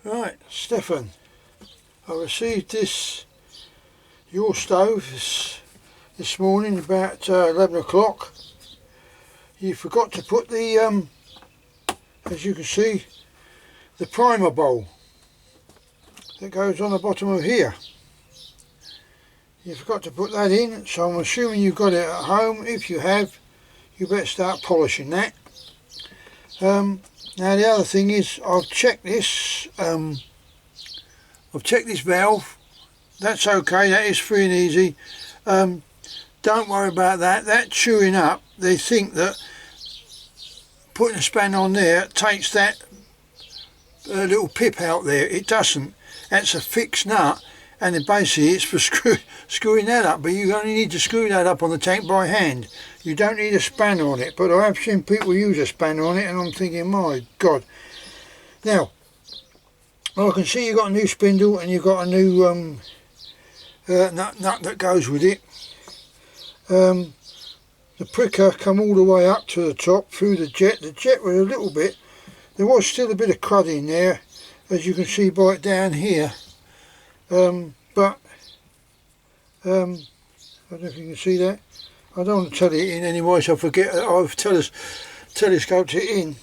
Right, Stefen, I received your stove this morning about 11 o'clock. You forgot to put the, as you can see, the primer bowl that goes on the bottom of here. You forgot to put that in, so I'm assuming you've got it at home. If you have, you better start polishing that. Now the other thing is, I've checked this valve. That's okay, that is free and easy. Don't worry about that. That chewing up, they think that putting a spanner on there takes that little pip out there. It doesn't. That's a fixed nut, and then basically it's for screwing that up, but you only need to screw that up on the tank by hand. You don't need a spanner on it, but I have seen people use a spanner on it, and I'm thinking, my God. Now, I can see you've got a new spindle, and you've got a new nut that goes with it. The pricker come all the way up to the top through the jet. The jet was a little bit, there was still a bit of crud in there, as you can see by it down here. But I don't know if you can see that. I don't want to tell it in anyway, so I forget I've telescoped it in.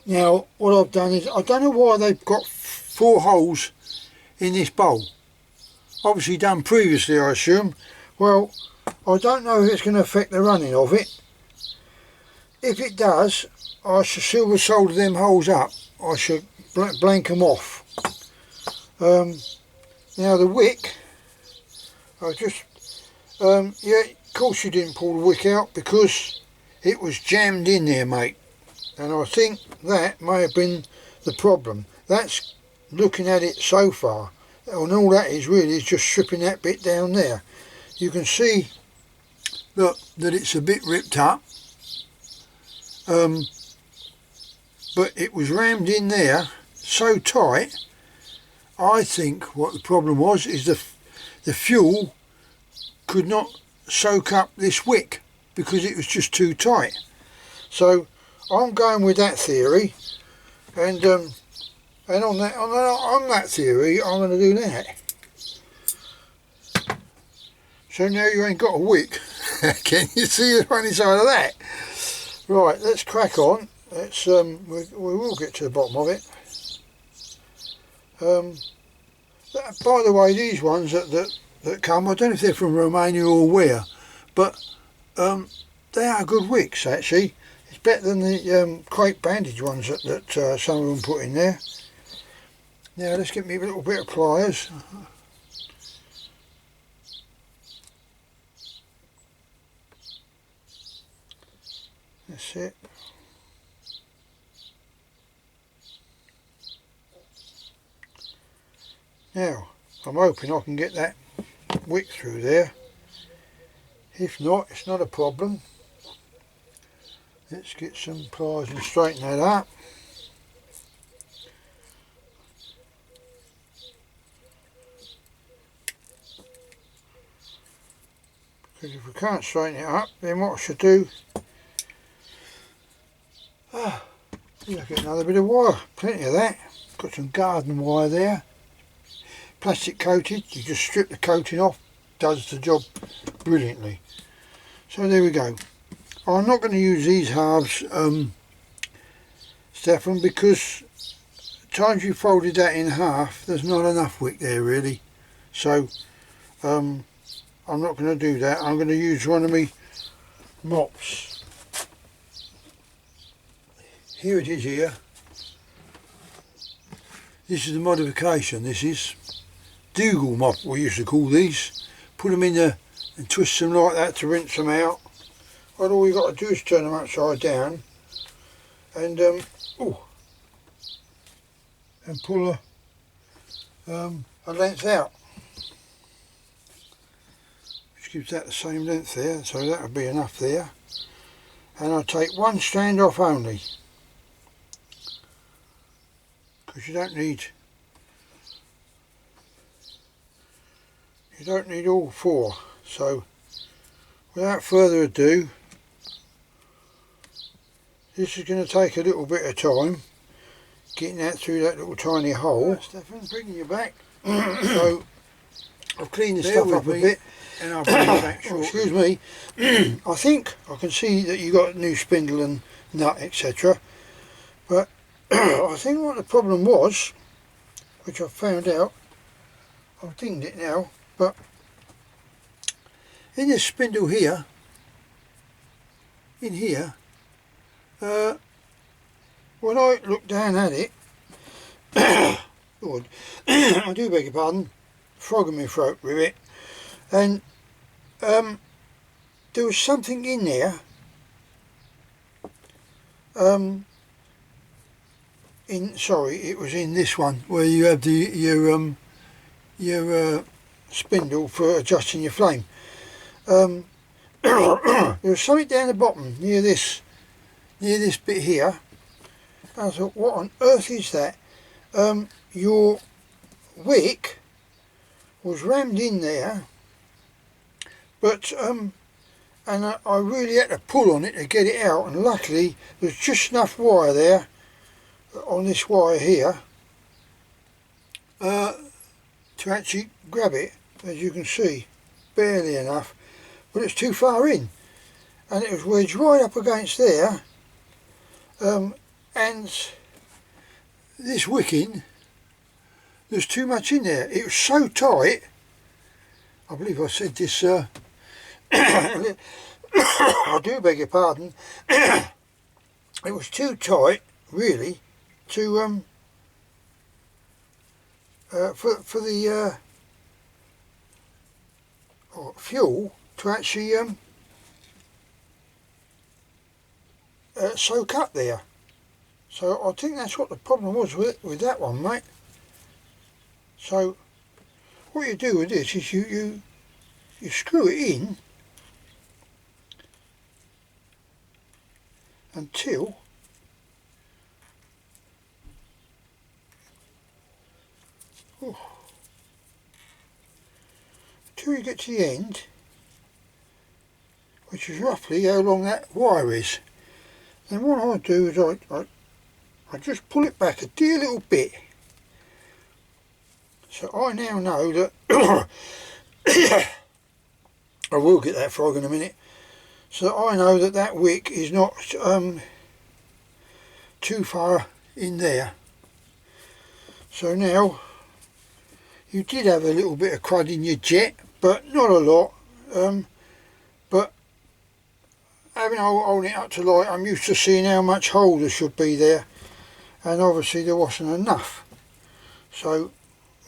Now what I've done is, I don't know why they've got 4 holes in this bowl. Obviously done previously, I assume. Well, I don't know if it's going to affect the running of it. If it does, I shall silver solder them holes up. I should blank them off. Now the wick, I just yeah, of course you didn't pull the wick out because it was jammed in there, mate, and I think that may have been the problem. That's looking at it so far, and all that is really is just stripping that bit down there. You can see, look, that it's a bit ripped up, but it was rammed in there so tight. I think what the problem was is the fuel could not soak up this wick because it was just too tight. So I'm going with that theory, and on that theory I'm going to do that. So now you ain't got a wick. Can you see the funny side of that? Right, let's crack on. Let's we will get to the bottom of it. By the way, these ones that come, I don't know if they're from Romania or where, but they are good wicks actually. It's better than the crepe bandage ones that some of them put in there. Now let's get me a little bit of pliers. That's it. Now, I'm hoping I can get that wick through there. If not, it's not a problem. Let's get some pliers and straighten that up. Because if we can't straighten it up, then what I should do, I'll get another bit of wire, plenty of that. Got some garden wire there. Plastic coated, you just strip the coating off, does the job brilliantly. So there we go. I'm not going to use these halves, Stefen, because the times you folded that in half, there's not enough wick there really. So I'm not going to do that. I'm going to use one of my mops. Here it is here. This is the modification, this is. Dougal mop we used to call these. Put them in there and twist them like that to rinse them out. And all you got to do is turn them upside down and and pull a length out, which gives that the same length there, so that would be enough there. And I take one strand off only, because you don't need all 4. So without further ado, this is going to take a little bit of time. getting that through that little tiny hole. Right, Stefan, bringing you back. So I've cleaned the stuff up a bit and I'll bring you back shortly. Excuse me. I think I can see that you got a new spindle and nut, etc. But I think what the problem was, which I found out, I've dinged it now, but in this spindle here, in here, when I look down at it, Lord, I do beg your pardon, frog in my throat with it, and there was something in there, sorry, it was in this one where you have your spindle for adjusting your flame. There was something down the bottom near this bit here. I thought, what on earth is that? Your wick was rammed in there, but and I really had to pull on it to get it out, and luckily there's just enough wire there on this wire here to actually grab it, as you can see, barely enough, but it's too far in, and it was wedged right up against there, and this wicking, there's too much in there. It was so tight, I believe I said this, I do beg your pardon, it was too tight really to for the fuel to actually soak up there. So I think that's what the problem was with that one, mate. So what you do with this is you screw it in until you get to the end, which is roughly how long that wire is. Then what I do is I just pull it back a dear little bit, so I now know that I will get that frog in a minute, so I know that that wick is not too far in there. So now, you did have a little bit of crud in your jet, but not a lot, but having holding it up to light, I'm used to seeing how much hole there should be there, and obviously there wasn't enough. So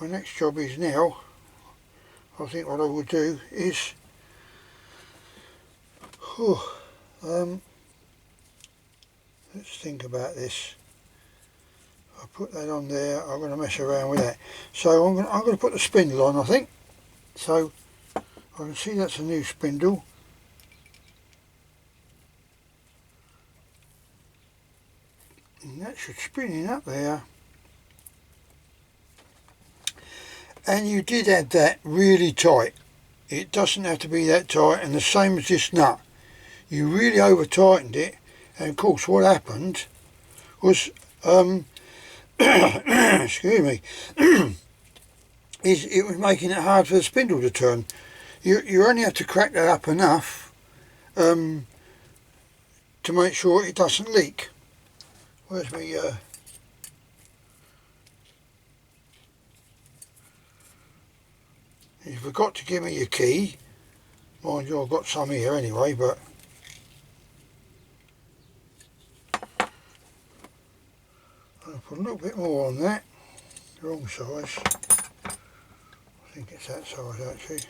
my next job is now, I think what I will do is let's think about this. I'll put that on there. I'm going to mess around with that. So I'm going to put the spindle on, I think. So I can see that's a new spindle. And that should spin in up there. And you did add that really tight. It doesn't have to be that tight, and the same as this nut. You really over tightened it, and of course what happened was excuse me, is it was making it hard for the spindle to turn. You only have to crack that up enough to make sure it doesn't leak. Where's my you forgot to give me your key. Mind you, I've got some here anyway, but I'll put a little bit more on that. Wrong size. I think it's that size actually.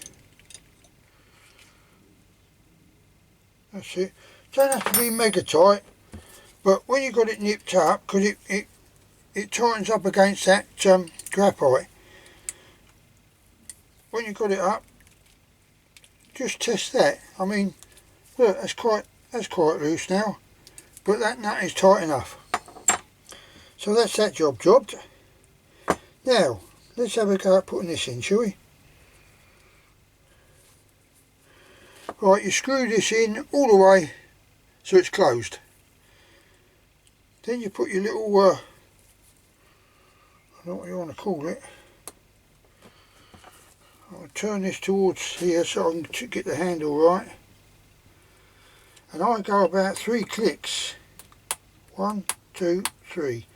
That's it. Don't have to be mega tight, but when you've got it nipped up, because it tightens up against that graphite. When you've got it up, just test that. I mean, look, that's quite loose now, but that nut is tight enough. So that's that jobbed. Now let's have a go at putting this in, shall we? Right, you screw this in all the way so it's closed. Then you put your little I don't know what you want to call it. I'll turn this towards here so I can get the handle right. And I go about 3 clicks. 1, 2, 3.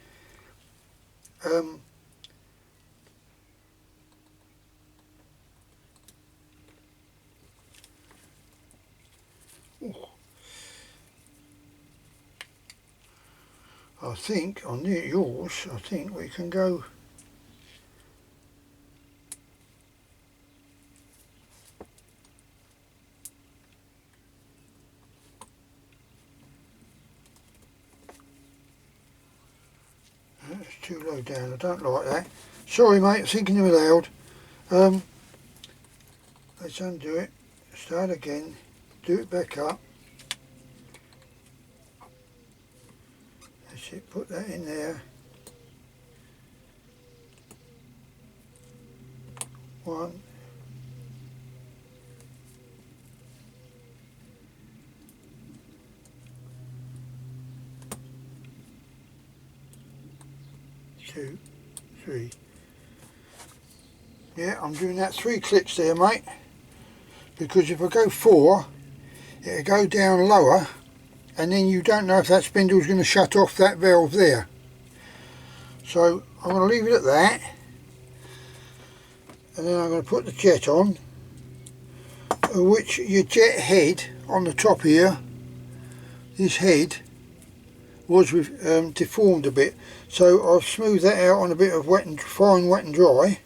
I think on yours, I think we can go. That's too low down, I don't like that. Sorry mate, thinking aloud. Let's undo it, start again, do it back up. That's it, put that in there. 1. 2, 3. Yeah, I'm doing that 3 clicks there, mate. Because if I go 4, it'll go down lower, and then you don't know if that spindle's going to shut off that valve there. So I'm going to leave it at that, and then I'm going to put the jet on, which your jet head on the top here, this head was deformed a bit, so I've smoothed that out on a bit of fine wet and dry,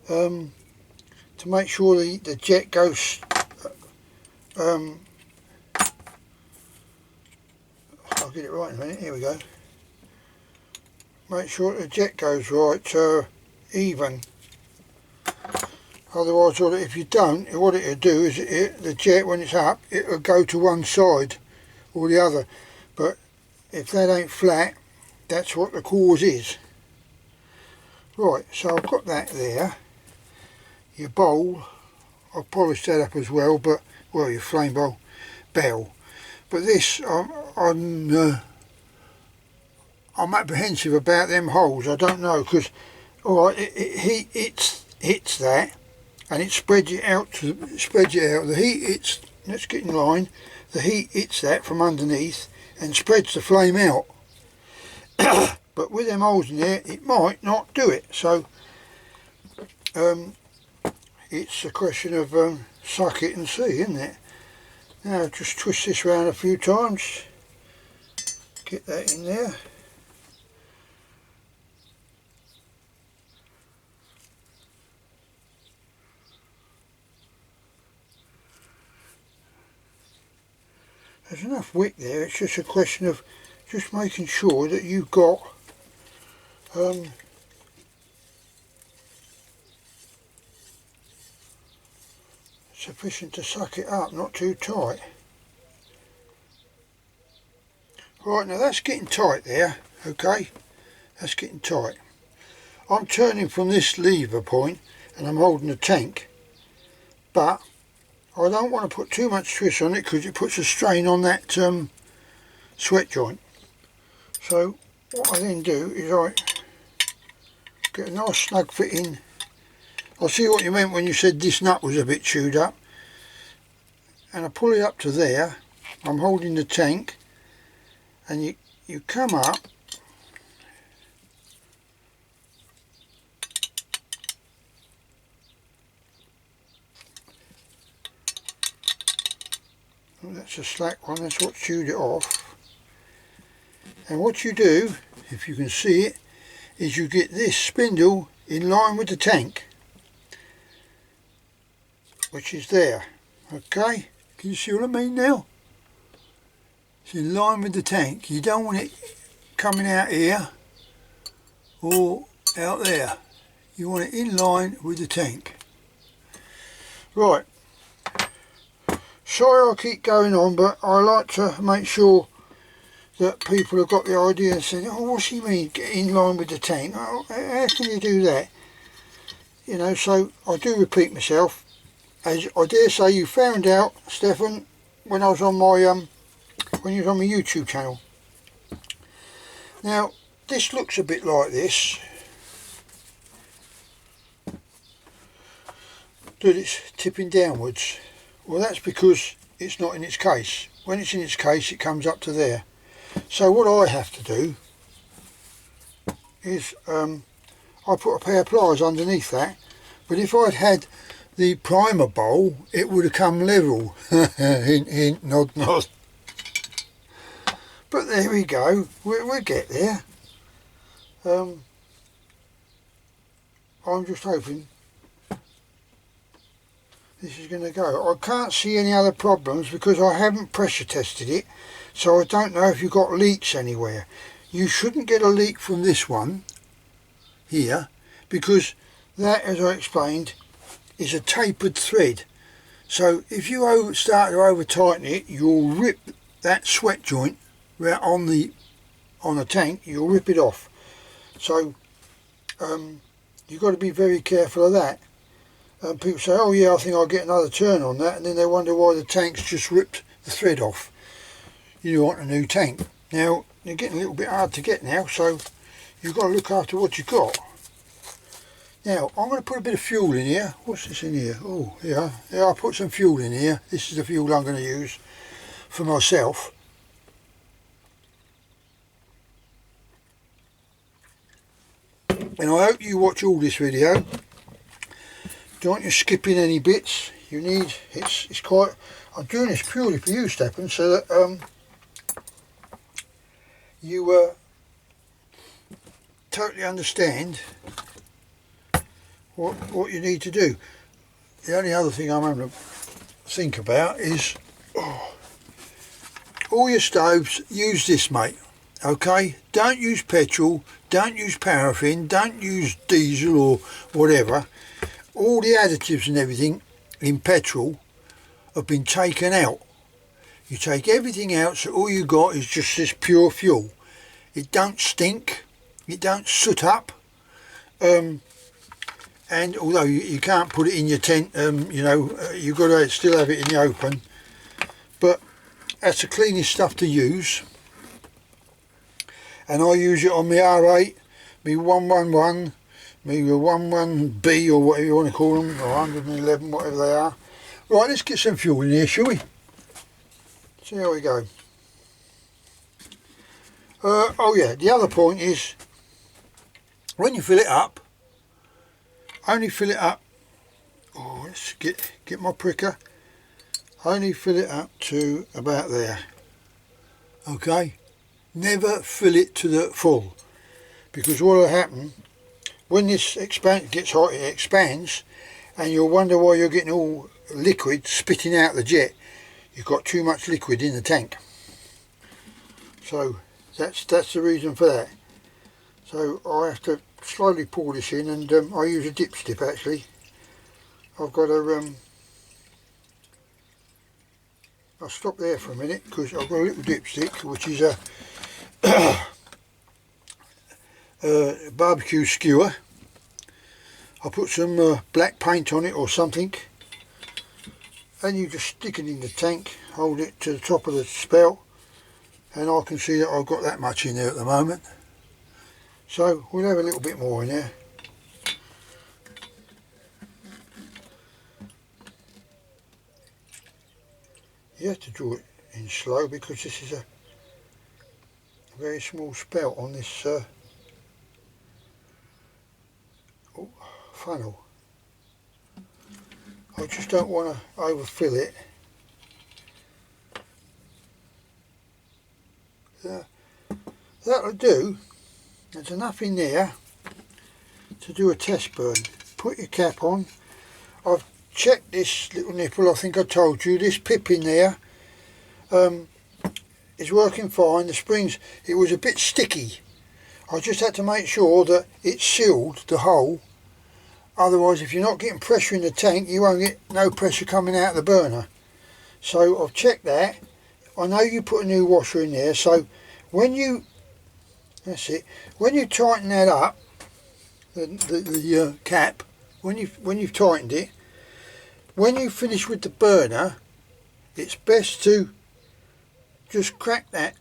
to make sure the jet goes I'll get it right in a minute. Here we go. Make sure the jet goes right, even. Otherwise, if you don't, what it'll do is the jet, when it's up, it'll go to one side or the other. But if that ain't flat, that's what the cause is. Right, so I've got that there. Your bowl, I've polished that up as well, but well, your flame bowl, bell. But this, I'm apprehensive about them holes. I don't know, because all right, it hits that, and it spreads it out. The heat hits. Let's get in line. The heat hits that from underneath and spreads the flame out. But with them holes in there, it might not do it. So it's a question of suck it and see, isn't it? Now just twist this round a few times. Get that in there. There's enough wick there. It's just a question of just making sure that you've got sufficient to suck it up, not too tight. Right, now that's getting tight there, okay, that's getting tight. I'm turning from this lever point and I'm holding the tank, but I don't want to put too much twist on it because it puts a strain on that sweat joint. So what I then do is I get a nice snug fitting. I see what you meant when you said this nut was a bit chewed up, and I pull it up to there. I'm holding the tank, and you come up oh, that's a slack one, that's what chewed it off. And what you do, if you can see it, is you get this spindle in line with the tank, which is there. Okay, can you see what I mean now? It's in line with the tank. You don't want it coming out here or out there. You want it in line with the tank. Right, sorry I keep going on, but I like to make sure that people have got the idea and saying, oh, what's he mean, get in line with the tank? Oh, how can you do that? You know, so I do repeat myself. As I dare say you found out, Stefen, when I was on my when you was on my YouTube channel. Now this looks a bit like this. that it's tipping downwards. Well, that's because it's not in its case. When it's in its case, it comes up to there. So what I have to do is I put a pair of pliers underneath that, but if I'd had the primer bowl, it would have come level. Hint, hint, nod, nod. But there we go, we'll get there. I'm just hoping this is going to go. I can't see any other problems because I haven't pressure tested it, so I don't know if you've got leaks anywhere. You shouldn't get a leak from this one here, because that, as I explained, is a tapered thread. So if you start to over tighten it, you'll rip that sweat joint on the tank. You'll rip it off. So you've got to be very careful of that. People say, oh yeah, I think I'll get another turn on that, and then they wonder why the tank's just ripped the thread off. You want a new tank. Now they're getting a little bit hard to get now, so you've got to look after what you've got. Now I'm going to put a bit of fuel in here. What's this in here? Oh yeah, I'll put some fuel in here. This is the fuel I'm going to use for myself. And I hope you watch all this video. Don't you skip in any bits. You need, it's quite, I'm doing this purely for you, Stefen, so that you totally understand what you need to do. The only other thing I'm having to think about is all your stoves, use this, mate. Okay, don't use petrol, don't use paraffin, don't use diesel or whatever. All the additives and everything in petrol have been taken out. You take everything out, so all you got is just this pure fuel. It don't stink, it don't soot up, and although you can't put it in your tent, you know, you've got to still have it in the open, but that's the cleanest stuff to use. And I use it on my R8, my 111, my 11B or whatever you want to call them, or 111, whatever they are. Right, let's get some fuel in here, shall we? See how we go. Oh yeah, the other point is, when you fill it up, only fill it up, oh, let's get my pricker, only fill it up to about there, okay? Never fill it to the full, because what will happen, when this gets hot, it expands, and you'll wonder why you're getting all liquid spitting out the jet. You've got too much liquid in the tank. So that's the reason for that. So I have to slowly pour this in, and I use a dipstick actually. I've got a I'll stop there for a minute because I've got a little dipstick which is a barbecue skewer. I'll put some black paint on it or something, and you just stick it in the tank, hold it to the top of the spout, and I can see that I've got that much in there at the moment. So we'll have a little bit more in there. You have to draw it in slow because this is a very small spout on this funnel. I just don't want to overfill it. That'll do. There's enough in there to do a test burn. Put your cap on. I've checked this little nipple. I think I told you this pip in there is working fine. The springs, it was a bit sticky. I just had to make sure that it sealed the hole. Otherwise, if you're not getting pressure in the tank, you won't get no pressure coming out of the burner. So I've checked that. I know you put a new washer in there, so when you, that's it, when you tighten that up, the cap, when you've tightened it, when you finish with the burner, it's best to just crack that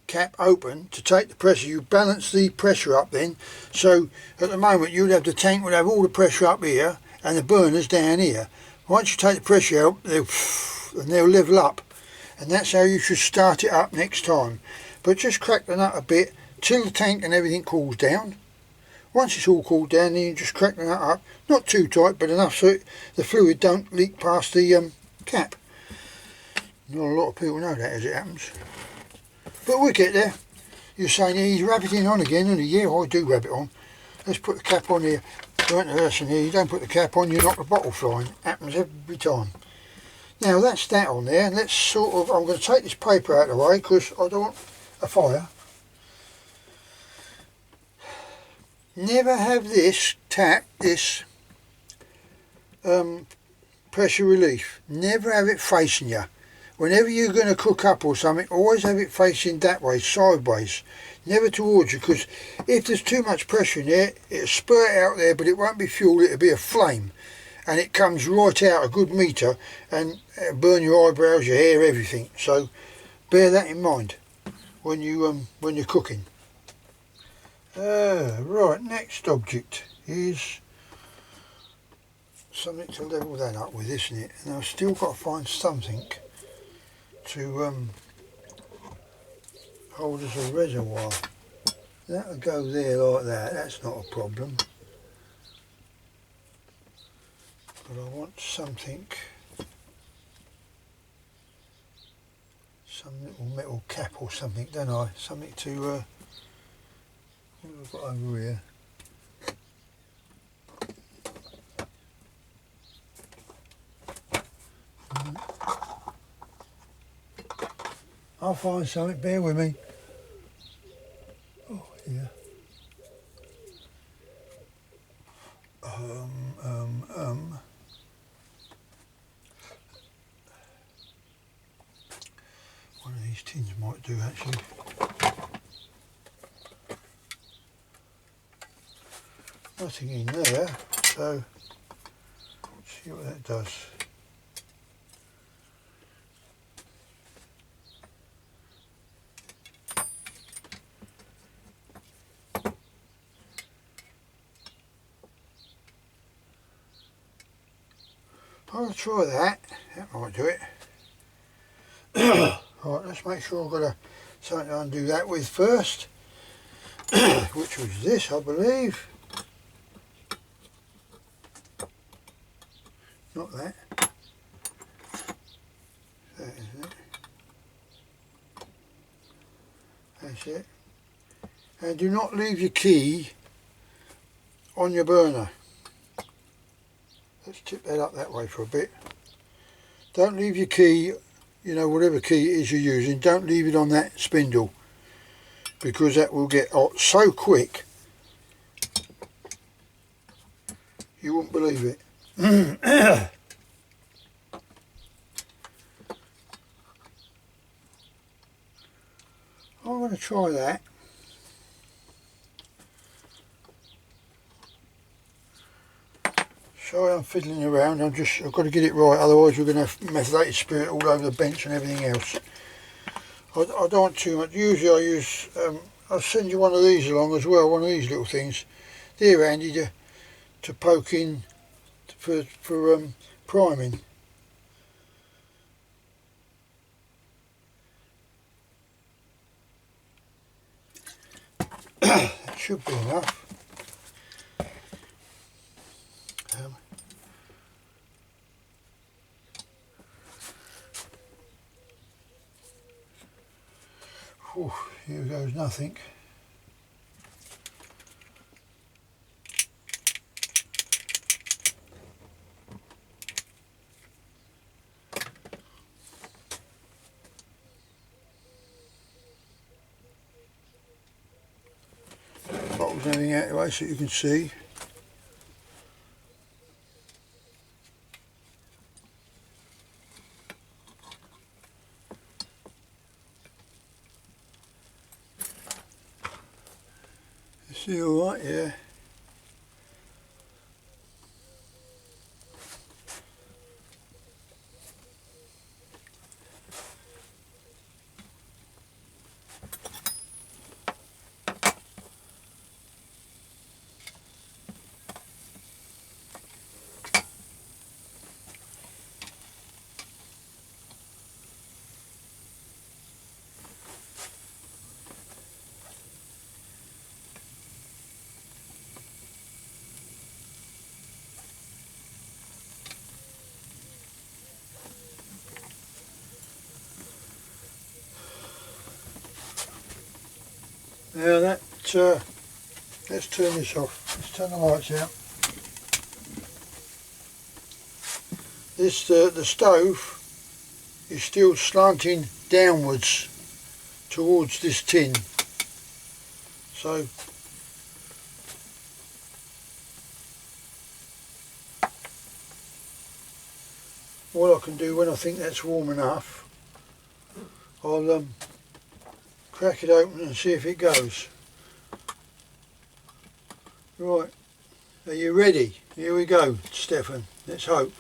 cap open to take the pressure. You balance the pressure up then, so at the moment you'd have the tank would have all the pressure up here, and the burners down here. Once you take the pressure out, they'll level up, and that's how you should start it up next time. But just crack the nut a bit till the tank and everything cools down. Once it's all cooled down, then you just crack the nut up, not too tight but enough so the fluid don't leak past the cap. Not a lot of people know that as it happens, but we'll get there. You're saying, yeah, he's rabbiting on again, and yeah, I do rabbit on. Let's put the cap on here. Learnt a lesson here, you don't put the cap on, you knock the bottle flying. Happens every time. Now that's that on there. Let's sort of, I'm going to take this paper out of the way because I don't want a fire. Never have this tap, this pressure relief, never have it facing you. Whenever you're going to cook up or something, always have it facing that way, sideways, never towards you, because if there's too much pressure in there, it'll spurt out there, but it won't be fuel, it'll be a flame, and it comes right out a good metre, and it'll burn your eyebrows, your hair, everything. So bear that in mind when you're cooking. Right, next object is something to level that up with, isn't it? And I've still got to find something to hold as a reservoir. That'll go there like that, that's not a problem. But I want something, some little metal cap or something, don't I? Something to, what have I got over here? I'll find something, bear with me. Oh, yeah. One of these tins might do actually. Nothing in there, so let's see what that does. I'll try that, that might do it. Right, let's make sure I've got something to undo that with first, which was this, I believe. Not that. That isn't it. That's it. And do not leave your key on your burner. Let's tip that up that way for a bit. Don't leave your key, you know, whatever key it is you're using, don't leave it on that spindle, because that will get hot so quick you wouldn't believe it. I'm going to try that. Sorry I'm fiddling around, I've got to get it right, otherwise we're going to have methylated spirit all over the bench and everything else. I don't want too much. Usually I use, I'll send you one of these along as well, one of these little things. They're handy to poke in for priming. That should be enough. Here goes nothing. Bottles everything out of the way so you can see. See, all right, yeah. Now that, let's turn this off. Let's turn the lights out. This, the stove is still slanting downwards towards this tin. So what I can do when I think that's warm enough, I'll crack it open and see if it goes. Right, are you ready? Here we go, Stefen. Let's hope.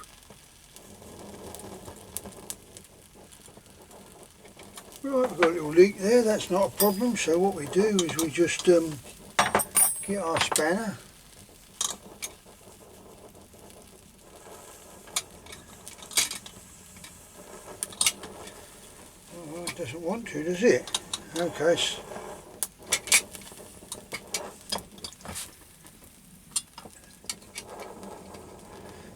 Right, we've got a little leak there, that's not a problem. So what we do is we just get our spanner. Oh, it doesn't want to, does it? Okay.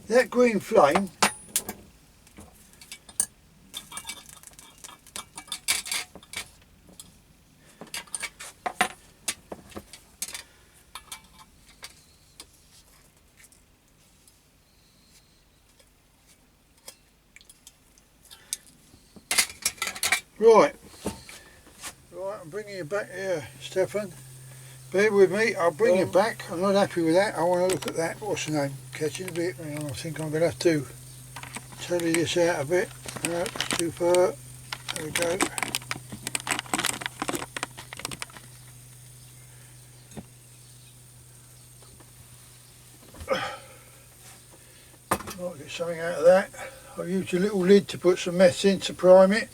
That green flame right, I'm bringing you back here, Stefen. Bear with me, I'll bring you back. I'm not happy with that. I want to look at that. What's the name? Catching a bit. Hang on, I think I'm going to have to tally this out a bit. No, it's too far. There we go. Might get something out of that. I'll use a little lid to put some mess in to prime it.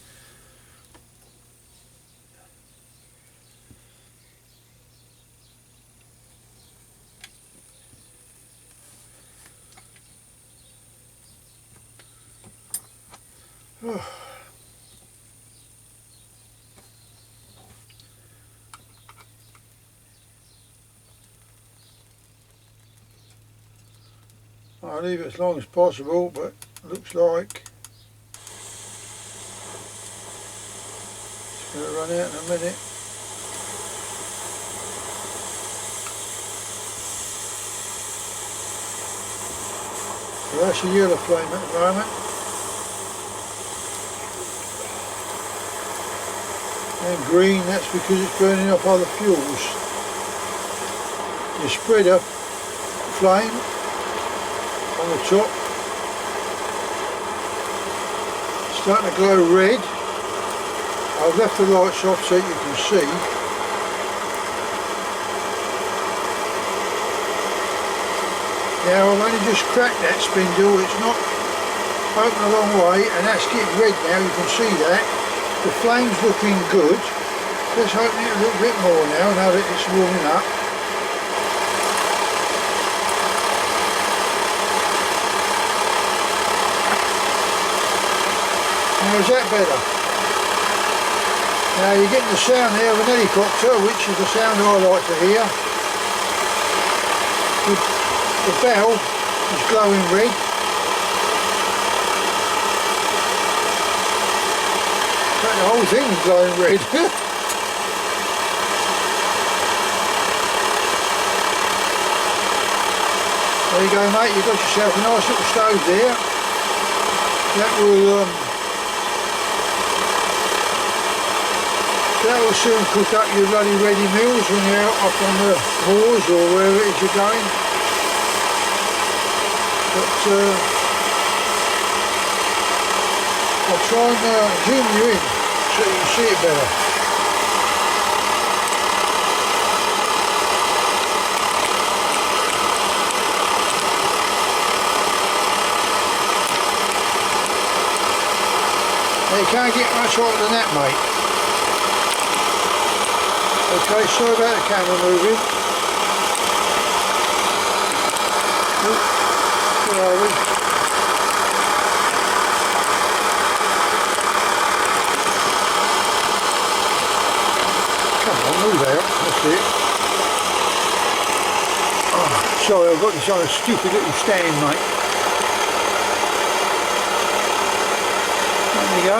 I'll leave it as long as possible, but it looks like it's going to run out in a minute. So that's a yellow flame at the moment. And green, that's because it's burning up other fuels. Your spreader flame on the top, starting to glow red. I've left the lights off so you can see. Now I've only just cracked that spindle, it's not open a long way, and that's getting red now, you can see that. The flame's looking good. Let's open it a little bit more now that it's warming up. Now is that better? Now you're getting the sound there of an helicopter, which is the sound I like to hear. The bell is glowing red. The whole thing is glowing red. There you go, mate, you've got yourself a nice little stove there. That will soon cook up your bloody ready meals when you're out up on the moors or wherever it is you're going. But I'll try and zoom you in so you can see it better. Now you can't get much hotter than that, mate. Okay, sorry about the camera moving. Oh, where are we? Come on, move out, that's it. Oh, sorry, I've got this on a stupid little stand, mate. There we go.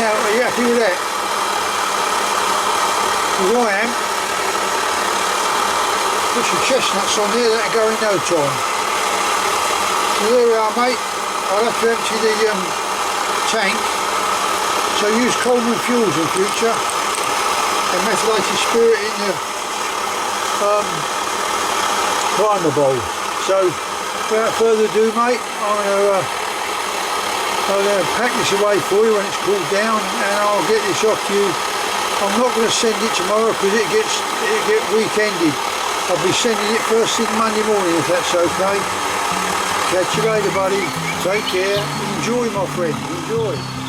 Now, are you happy with that? Because I am. Put some chestnuts on there, that'll go in no time. So there we are, mate. I'll have to empty the tank. So use Coleman fuels in future. And methylated spirit in the primer bowl. So without further ado, mate, I'm going to pack this away for you when it's cooled down, and I'll get this off to you. I'm not going to send it tomorrow because it gets weekended. I'll be sending it first thing Monday morning, if that's okay. Catch you later, buddy. Take care. Enjoy, my friend. Enjoy.